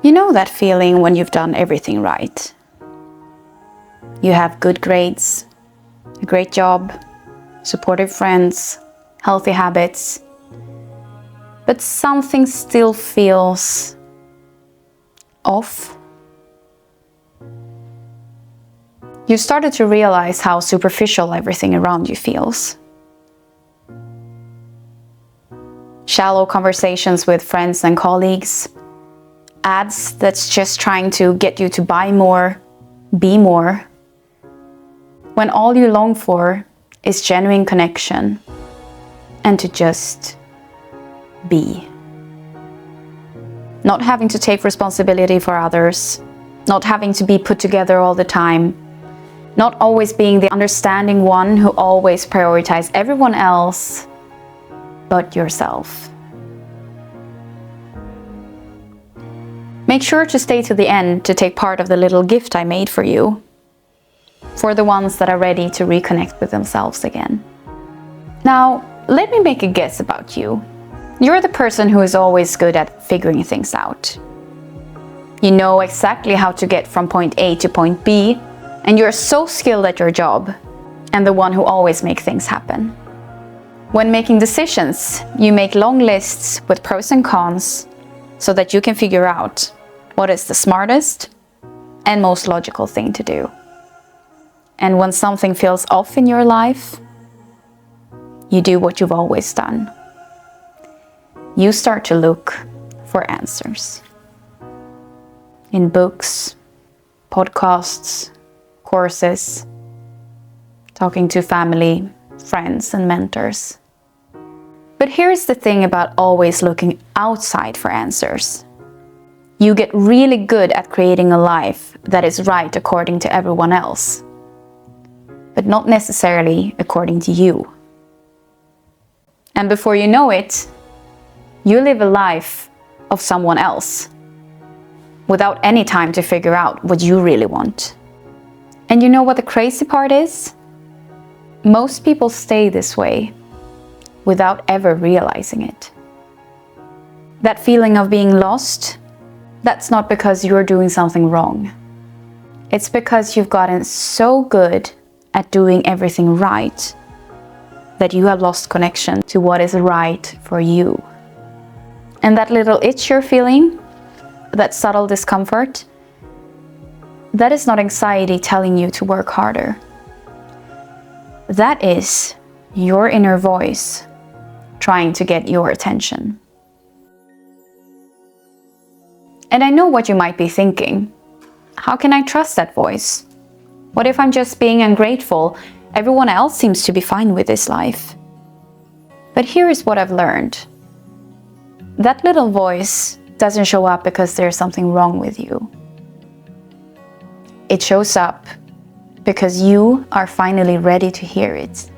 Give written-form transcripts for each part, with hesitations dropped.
You know that feeling when you've done everything right. You have good grades, a great job, supportive friends, healthy habits, but something still feels off. You started to realize how superficial everything around you feels. Shallow conversations with friends and colleagues, ads that's just trying to get you to buy more, be more, when all you long for is genuine connection and to just be. Not having to take responsibility for others, not having to be put together all the time, not always being the understanding one who always prioritizes everyone else but yourself. Make sure to stay to the end to take part of the little gift I made for you, for the ones that are ready to reconnect with themselves again. Now, let me make a guess about you. You're the person who is always good at figuring things out. You know exactly how to get from point A to point B, and you're so skilled at your job, and the one who always makes things happen. When making decisions, you make long lists with pros and cons so that you can figure out what is the smartest and most logical thing to do. And when something feels off in your life, you do what you've always done. You start to look for answers. In books, podcasts, courses, talking to family, friends, and mentors. But here's the thing about always looking outside for answers. You get really good at creating a life that is right according to everyone else, but not necessarily according to you. And before you know it, you live a life of someone else, without any time to figure out what you really want. And you know what the crazy part is? Most people stay this way without ever realizing it. That feeling of being lost, that's not because you're doing something wrong. It's because you've gotten so good at doing everything right that you have lost connection to what is right for you. And that little itch you're feeling, that subtle discomfort, that is not anxiety telling you to work harder. That is your inner voice trying to get your attention. And I know what you might be thinking. How can I trust that voice? What if I'm just being ungrateful? Everyone else seems to be fine with this life. But here is what I've learned. That little voice doesn't show up because there's something wrong with you. It shows up because you are finally ready to hear it.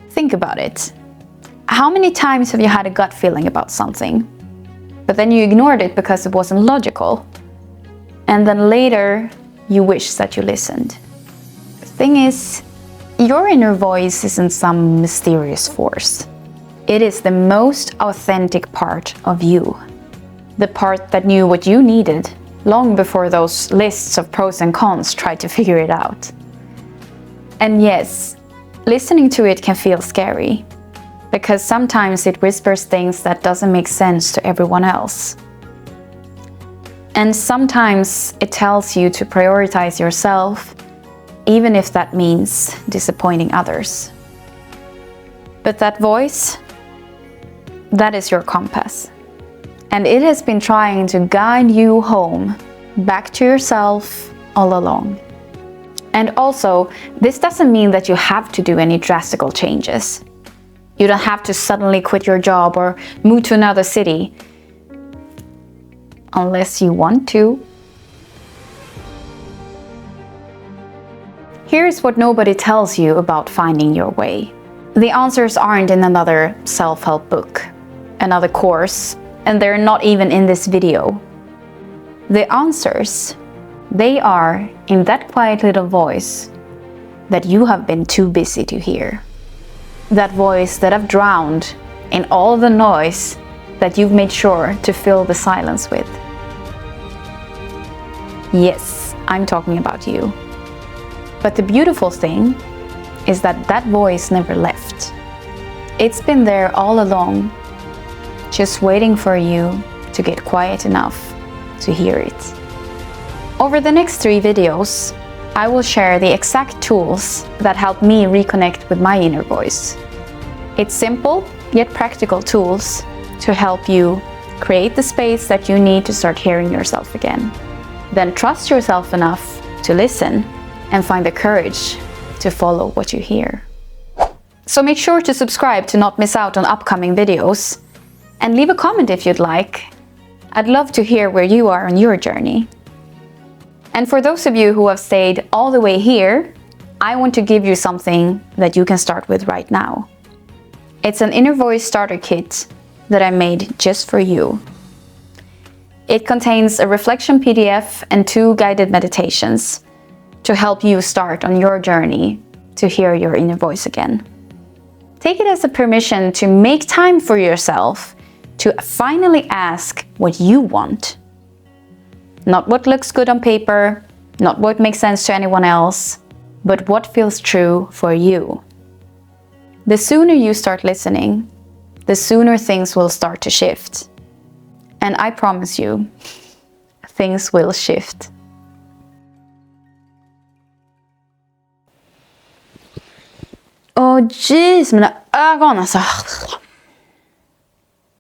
Think about it. How many times have you had a gut feeling about something, but then you ignored it because it wasn't logical? And then later, you wish that you listened. The thing is, your inner voice isn't some mysterious force. It is the most authentic part of you. The part that knew what you needed long before those lists of pros and cons tried to figure it out. And yes, listening to it can feel scary, because sometimes it whispers things that doesn't make sense to everyone else. And sometimes it tells you to prioritize yourself, even if that means disappointing others. But that voice, that is your compass. And it has been trying to guide you home, back to yourself all along. And also, this doesn't mean that you have to do any drastic changes. You don't have to suddenly quit your job or move to another city, unless you want to. Here's what nobody tells you about finding your way. The answers aren't in another self-help book, another course, and they're not even in this video. The answers, they are in that quiet little voice that you have been too busy to hear. That voice that I've drowned in all the noise that you've made sure to fill the silence with. Yes, I'm talking about you. But the beautiful thing is that that voice never left. It's been there all along, just waiting for you to get quiet enough to hear it. Over the next 3 videos, I will share the exact tools that help me reconnect with my inner voice. It's simple yet practical tools to help you create the space that you need to start hearing yourself again. Then trust yourself enough to listen and find the courage to follow what you hear. So make sure to subscribe to not miss out on upcoming videos, and leave a comment if you'd like. I'd love to hear where you are on your journey. And for those of you who have stayed all the way here, I want to give you something that you can start with right now. It's an inner voice starter kit that I made just for you. It contains a reflection PDF and 2 guided meditations to help you start on your journey to hear your inner voice again. Take it as a permission to make time for yourself, to finally ask what you want. Not what looks good on paper, not what makes sense to anyone else, but what feels true for you. The sooner you start listening, the sooner things will start to shift. And I promise you, things will shift. Åh jeez, mina ögon alltså.